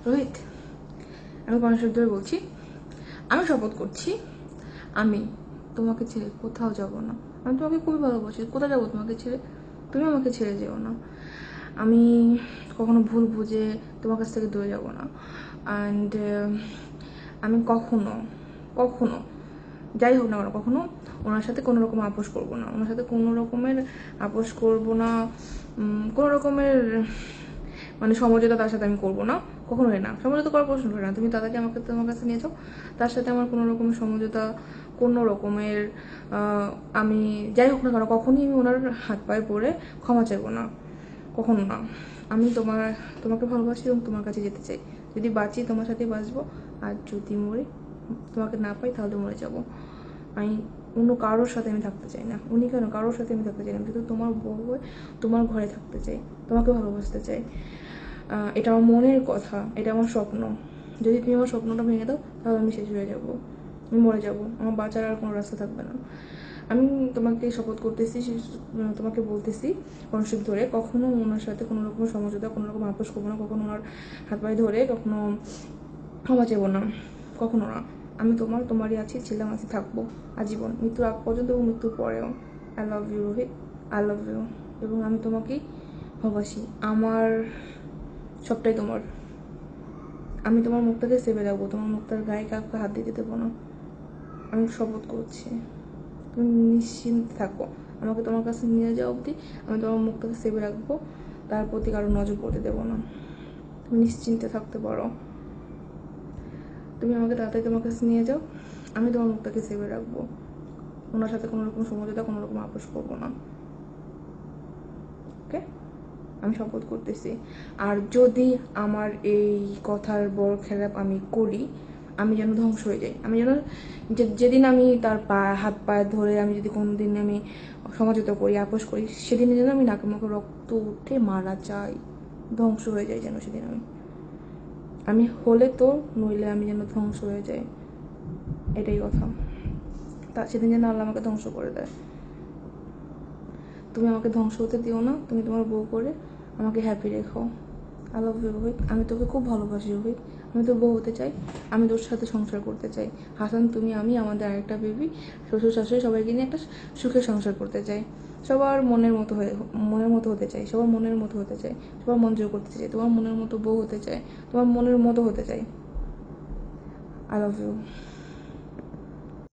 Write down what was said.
রোহিত, আমি কনসেপ্ট ধরে বলছি, আমি শপথ করছি আমি তোমাকে ছেড়ে কোথাও যাব না। আমি তোমাকে খুবই ভালোবাসি, কোথায় যাবো তোমাকে ছেড়ে? তুমি আমাকে ছেড়ে যেও না। আমি কখনো ভুল বুঝে তোমার কাছ থেকে দূরে যাব না। অ্যান্ড আমি কখনো কখনো যাই হোক না কেন কখনো ওনার সাথে কোনো রকম আপোষ করবো না, ওনার সাথে কোনো রকমের আপোষ করবো না, কোনো রকমের মানে সমঝোতা তার সাথে আমি করবো না, কখনোই না। সমঝোতা করার প্রশ্ন করে না। তুমি দাদাকে আমাকে তোমার কাছে নিয়ে যাও, তার সাথে আমার কোনো রকমের সমঝোতা, কোনো রকমের আমি যাই হোক না কেন কখনই আমি ওনার হাত পায়ে পড়ে ক্ষমা চাইবো না, কখনো না। আমি তোমাকে ভালোবাসি এবং তোমার কাছে যেতে চাই। যদি বাঁচি তোমার সাথে বাঁচবো, আর যদি মরি তোমাকে না পাই তাহলে মরে যাব। আমি অন্য কারোর সাথে আমি থাকতে চাই না, উনি কেন কারোর সাথে আমি থাকতে চাই না। আমি শুধু তোমার বউ হয়ে তোমার ঘরে থাকতে চাই, তোমাকে ভালোবাসতে চাই। এটা আমার মনের কথা, এটা আমার স্বপ্ন। যদি তুমি আমার স্বপ্নটা ভেঙে দাও তাহলে আমি শেষ হয়ে যাব, আমি মরে যাব, আমার বাঁচার আর কোনো রাস্তা থাকবে না। আমি তোমাকে শপথ করতেছি, তোমাকে বলতেছি কনসেপ্ট ধরে, কখনো ওনার সাথে কোনো রকম সমঝোতা, কোনো রকম আপোষ করবো না, কখনো ওনার হাত পায়ে ধরে কখনো ক্ষমা চাইবো না, কখনো না। আমি তোমারই আছি, ছিলাম, আছি, থাকবো আজীবন, মৃত্যুর আগ পর্যন্ত এবং মৃত্যুর পরেও। I love you Rohit, I love you. এবং আমি তোমাকেই ভালোবাসি, আমার সবটাই তোমার। আমি তোমার মুখটাকে সেভে রাখবো, তোমার মুখটার গায়ে কাউকে হাত দিতে দেবো না, আমি শপথ করছি। তুমি নিশ্চিন্তে থাকো, আমাকে তোমার কাছে নিয়ে যাওয়া অবধি আমি তোমার মুখটাকে সেভে রাখবো, তার প্রতি কারো নজর পড়তে দেবো না। তুমি নিশ্চিন্তে থাকতে পারো। তুমি আমাকে তাড়াতাড়ি তোমার কাছে নিয়ে যাও, আমি তোমার মুখটাকে সেভে রাখবো, ওনার সাথে কোনো রকম সমঝোতা, কোনো রকম আপোষ করবো না। ওকে, আমি শপথ করতেছি। আর যদি আমার এই কথার বড় খেলাপ আমি করি, আমি যেন ধ্বংস হয়ে যাই। আমি যেন যেদিন আমি তার হাত পায়ে ধরে আমি যদি কোনো দিন আমি সমঝোতা করি, আপোষ করি, সেদিনে যেন আমি নাকে মুখে রক্ত উঠে মারা যাই, ধ্বংস হয়ে যাই যেন সেদিন আমি হলে তো, নইলে আমি যেন ধ্বংস হয়ে যাই, এটাই কথা। তা সেদিন যেন আল্লাহ আমাকে ধ্বংস করে দেয়। তুমি আমাকে ধ্বংস হতে দিও না, তুমি তোমার বউ করে আমাকে হ্যাপি রেখো। আই লাভ ইউ রোহিত, আমি তোকে খুব ভালোবাসি রোহিত, আমি তোর বউ হতে চাই, আমি তোর সাথে সংসার করতে চাই। হাসান, তুমি, আমি, আমাদের আরেকটা বেবি, শ্বশুর শাশুড়ি সবাইকে নিয়ে একটা সুখে সংসার করতে চাই। সবার মনের মতো হতে চাই, সবার মনের মতো হতে চাই, সবার মন জয় করতে চাই, তোমার মনের মতো বউ হতে চাই, তোমার মনের মতো হতে চাই। I love you.